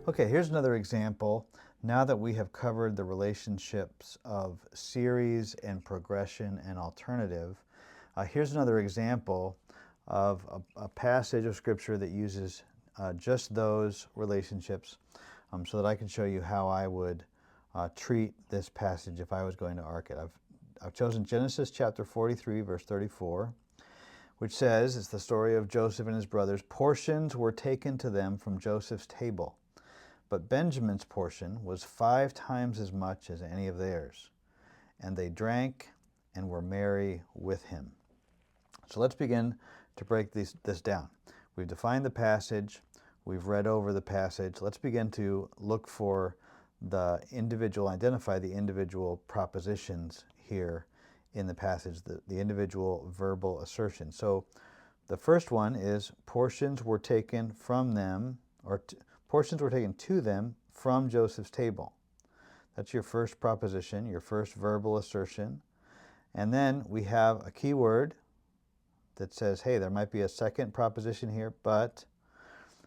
Okay, here's another example. Now that we have covered the relationships of series and progression and alternative, here's another example of a passage of Scripture that uses just those relationships, so that I can show you how I would treat this passage if I was going to arc it. I've chosen Genesis chapter 43, verse 34, which says, it's the story of Joseph and his brothers. Portions were taken to them from Joseph's table, but Benjamin's portion was 5 times as much as any of theirs, and they drank and were merry with him. So let's begin to break this down. We've defined the passage. We've read over the passage. Let's begin to look for identify the individual propositions here in the passage, the individual verbal assertions. So the first one is portions were taken from them, portions were taken to them from Joseph's table. That's your first proposition, your first verbal assertion. And then we have a key word that says, hey, there might be a second proposition here, but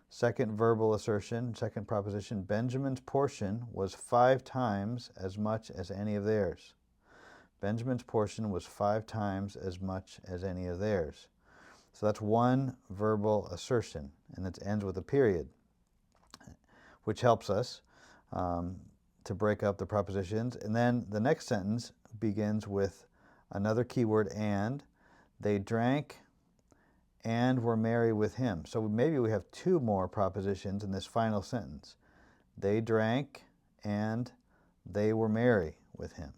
second verbal assertion, second proposition, Benjamin's portion was 5 times as much as any of theirs. Benjamin's portion was 5 times as much as any of theirs. So that's one verbal assertion, and it ends with a period, which helps us to break up the propositions. And then the next sentence begins with another keyword, and. They drank and were merry with him. So maybe we have 2 more propositions in this final sentence. They drank and they were merry with him.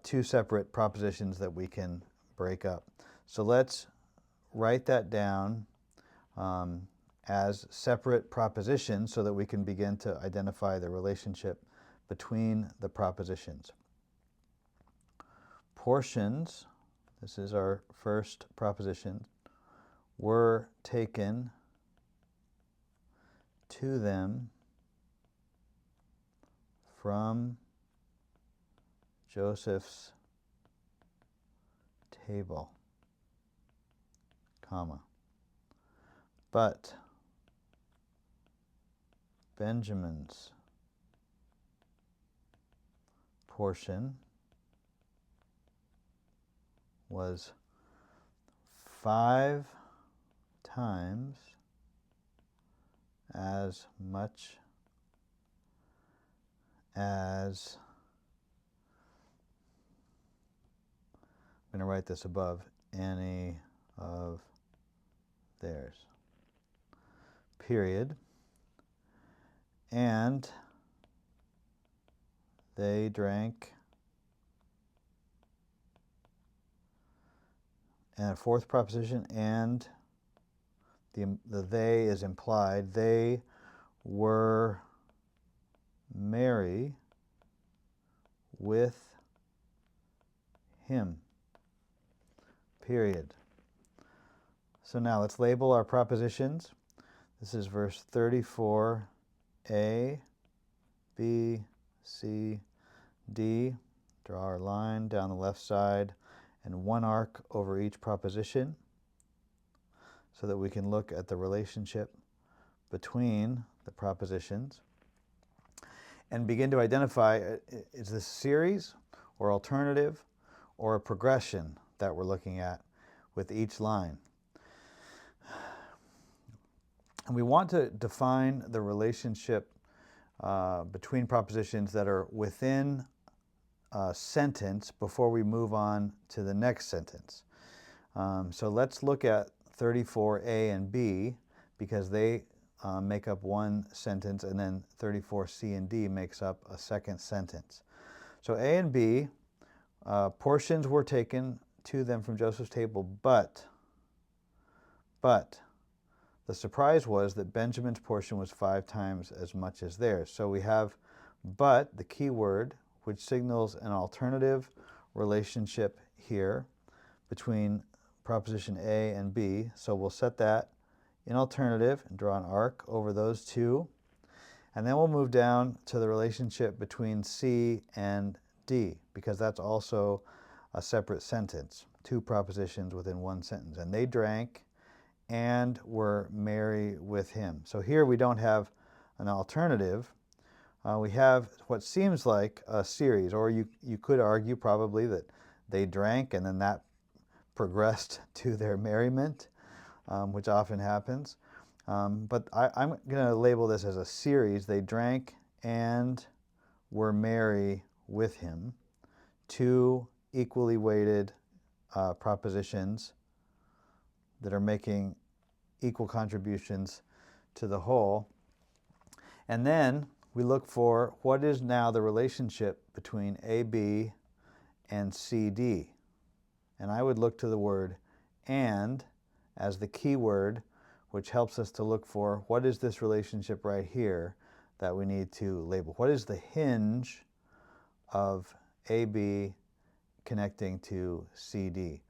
2 separate propositions that we can break up. So let's write that down as separate propositions so that we can begin to identify the relationship between the propositions. Portions, this is our first proposition, were taken to them from Joseph's table, comma. But Benjamin's portion was 5 times as much as, I'm going to write this above, any of theirs, period. And they drank, and a fourth proposition, and the they is implied. They were merry with him, period. So now let's label our propositions. This is verse 34, A, B, C, D. Draw our line down the left side and 1 arc over each proposition so that we can look at the relationship between the propositions and begin to identify, is this a series or alternative or a progression that we're looking at with each line. And we want to define the relationship between propositions that are within a sentence before we move on to the next sentence. So let's look at 34A and B because they make up one sentence, and then 34C and D makes up a second sentence. So A and B, portions were taken to them from Joseph's table, but the surprise was that Benjamin's portion was 5 times as much as theirs. So we have but, the key word, which signals an alternative relationship here between proposition A and B. So we'll set that in alternative and draw an arc over those 2. And then we'll move down to the relationship between C and D, because that's also a separate sentence, 2 propositions within one sentence. And they drank and were merry with him. So here we don't have an alternative, we have what seems like a series, or you could argue probably that they drank and then that progressed to their merriment, which often happens. But I'm going to label this as a series. They drank and were merry with him. Two equally weighted propositions that are making equal contributions to the whole. And then we look for what is now the relationship between AB and CD. And I would look to the word "and" as the key word, which helps us to look for what is this relationship right here that we need to label. What is the hinge of AB connecting to CD?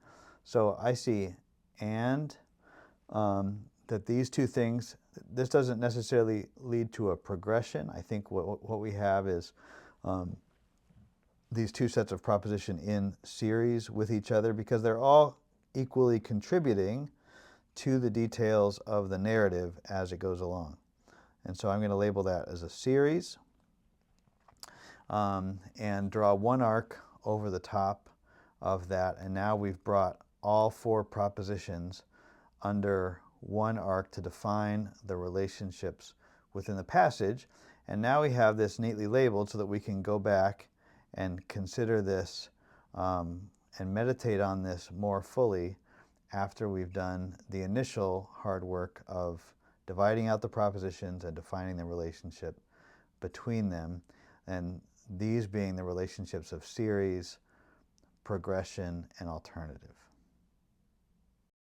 So I see "and," that these two things, this doesn't necessarily lead to a progression. I think what we have is these two sets of proposition in series with each other because they're all equally contributing to the details of the narrative as it goes along. And so I'm going to label that as a series and draw one arc over the top of that. And now we've brought all four propositions under one arc to define the relationships within the passage. And now we have this neatly labeled so that we can go back and consider this and meditate on this more fully after we've done the initial hard work of dividing out the propositions and defining the relationship between them, and these being the relationships of series, progression, and alternative.